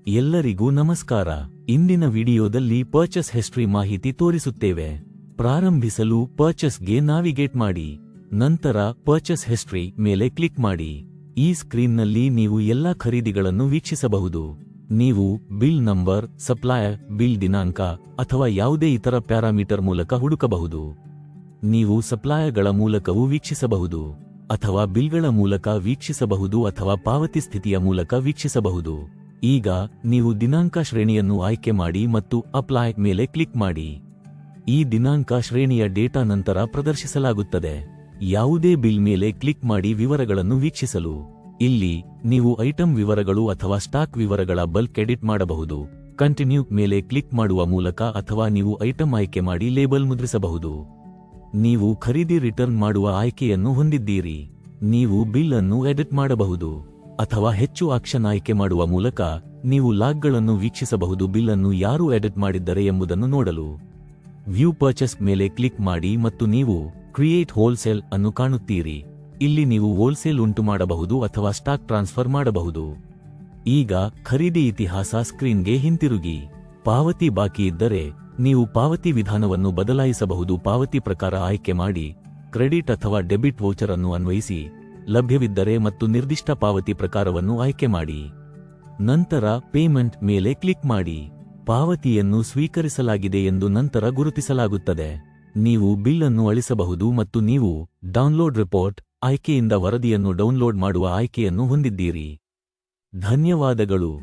ಎಲ್ಲರಿಗೂ ನಮಸ್ಕಾರ. ಇಂದಿನ ವಿಡಿಯೋದಲ್ಲಿ ಪರ್ಚೇಸ್ ಹಿಸ್ಟರಿ ಮಾಹಿತಿ ತೋರಿಸುತ್ತೇವೆ. ಪ್ರಾರಂಭಿಸಲು ಪರ್ಚೇಸ್ಗೆ ನಾವಿಗೇಟ್ ಮಾಡಿ, ನಂತರ ಪರ್ಚೇಸ್ ಹಿಸ್ಟರಿ ಮೇಲೆ ಕ್ಲಿಕ್ ಮಾಡಿ. ಈ ಸ್ಕ್ರೀನ್ನಲ್ಲಿ ನೀವು ಎಲ್ಲಾ ಖರೀದಿಗಳನ್ನು ವೀಕ್ಷಿಸಬಹುದು. ನೀವು ಬಿಲ್ ನಂಬರ್, ಸಪ್ಲೈಯರ್, ಬಿಲ್ ದಿನಾಂಕ ಅಥವಾ ಯಾವುದೇ ಇತರ ಪ್ಯಾರಾಮೀಟರ್ ಮೂಲಕ ಹುಡುಕಬಹುದು. ನೀವು ಸಪ್ಲೈಯರ್ಗಳ ಮೂಲಕವೂ ವೀಕ್ಷಿಸಬಹುದು ಅಥವಾ ಬಿಲ್ಗಳ ಮೂಲಕ ವೀಕ್ಷಿಸಬಹುದು ಅಥವಾ ಪಾವತಿ ಸ್ಥಿತಿಯ ಮೂಲಕ ವೀಕ್ಷಿಸಬಹುದು. ಈಗ ನೀವು ದಿನಾಂಕ ಶ್ರೇಣಿಯನ್ನು ಆಯ್ಕೆ ಮಾಡಿ ಮತ್ತು ಅಪ್ಲೈ ಮೇಲೆ ಕ್ಲಿಕ್ ಮಾಡಿ. ಈ ದಿನಾಂಕ ಶ್ರೇಣಿಯ ಡೇಟಾ ನಂತರ ಪ್ರದರ್ಶಿಸಲಾಗುತ್ತದೆ. ಯಾವುದೇ ಬಿಲ್ ಮೇಲೆ ಕ್ಲಿಕ್ ಮಾಡಿ ವಿವರಗಳನ್ನು ವೀಕ್ಷಿಸಲು. ಇಲ್ಲಿ ನೀವು ಐಟಂ ವಿವರಗಳು ಅಥವಾ ಸ್ಟಾಕ್ ವಿವರಗಳ ಬಲ್ಕ್ ಎಡಿಟ್ ಮಾಡಬಹುದು. ಕಂಟಿನ್ಯೂ ಮೇಲೆ ಕ್ಲಿಕ್ ಮಾಡುವ ಮೂಲಕ ಅಥವಾ ನೀವು ಐಟಂ ಆಯ್ಕೆ ಮಾಡಿ ಲೇಬಲ್ ಮುದ್ರಿಸಬಹುದು. ನೀವು ಖರೀದಿ ರಿಟರ್ನ್ ಮಾಡುವ ಆಯ್ಕೆಯನ್ನು ಹೊಂದಿದ್ದೀರಿ. ನೀವು ಬಿಲ್ ಅನ್ನು ಎಡಿಟ್ ಮಾಡಬಹುದು ಅಥವಾ ಹೆಚ್ಚು ಆಕ್ಷನ್ ಆಯ್ಕೆ ಮಾಡುವ ಮೂಲಕ ನೀವು ಲಾಗ್ಗಳನ್ನು ವೀಕ್ಷಿಸಬಹುದು. ಬಿಲ್ ಅನ್ನು ಯಾರು ಎಡಿಟ್ ಮಾಡಿದ್ದಾರೆ ಎಂಬುದನ್ನು ನೋಡಲು ವ್ಯೂ ಪರ್ಚೇಸ್ ಮೇಲೆ ಕ್ಲಿಕ್ ಮಾಡಿ ಮತ್ತು ನೀವು ಕ್ರಿಯೇಟ್ ಹೋಲ್ಸೇಲ್ ಅನ್ನು ಕಾಣುತ್ತೀರಿ. ಇಲ್ಲಿ ನೀವು ಹೋಲ್ಸೇಲ್ ಉಂಟು ಮಾಡಬಹುದು ಅಥವಾ ಸ್ಟಾಕ್ ಟ್ರಾನ್ಸ್ಫರ್ ಮಾಡಬಹುದು. ಈಗ ಖರೀದಿ ಇತಿಹಾಸ ಸ್ಕ್ರೀನ್ಗೆ ಹಿಂತಿರುಗಿ. ಪಾವತಿ ಬಾಕಿ ಇದ್ದರೆ ನೀವು ಪಾವತಿ ವಿಧಾನವನ್ನು ಬದಲಾಯಿಸಬಹುದು. ಪಾವತಿ ಪ್ರಕಾರ ಆಯ್ಕೆ ಮಾಡಿ, ಕ್ರೆಡಿಟ್ ಅಥವಾ ಡೆಬಿಟ್ ವೌಚರ್ ಅನ್ನು ಅನ್ವಯಿಸಿ. ಲಭ್ಯವಿದ್ದರೆ ಮತ್ತು ನಿರ್ದಿಷ್ಟ ಪಾವತಿ ಪ್ರಕಾರವನ್ನು ಆಯ್ಕೆ ಮಾಡಿ. ನಂತರ ಪೇಮೆಂಟ್ ಮೇಲೆ ಕ್ಲಿಕ್ ಮಾಡಿ. ಪಾವತಿಯನ್ನು ಸ್ವೀಕರಿಸಲಾಗಿದೆ ಎಂದು ನಂತರ ಗುರುತಿಸಲಾಗುತ್ತದೆ. ನೀವು ಬಿಲ್ ಅನ್ನು ಅಳಿಸಬಹುದು ಮತ್ತು ನೀವು ಡೌನ್ಲೋಡ್ ರಿಪೋರ್ಟ್ ಆಯ್ಕೆಯಿಂದ ವರದಿಯನ್ನು ಡೌನ್ಲೋಡ್ ಮಾಡುವ ಆಯ್ಕೆಯನ್ನು ಹೊಂದಿದ್ದೀರಿ. ಧನ್ಯವಾದಗಳು.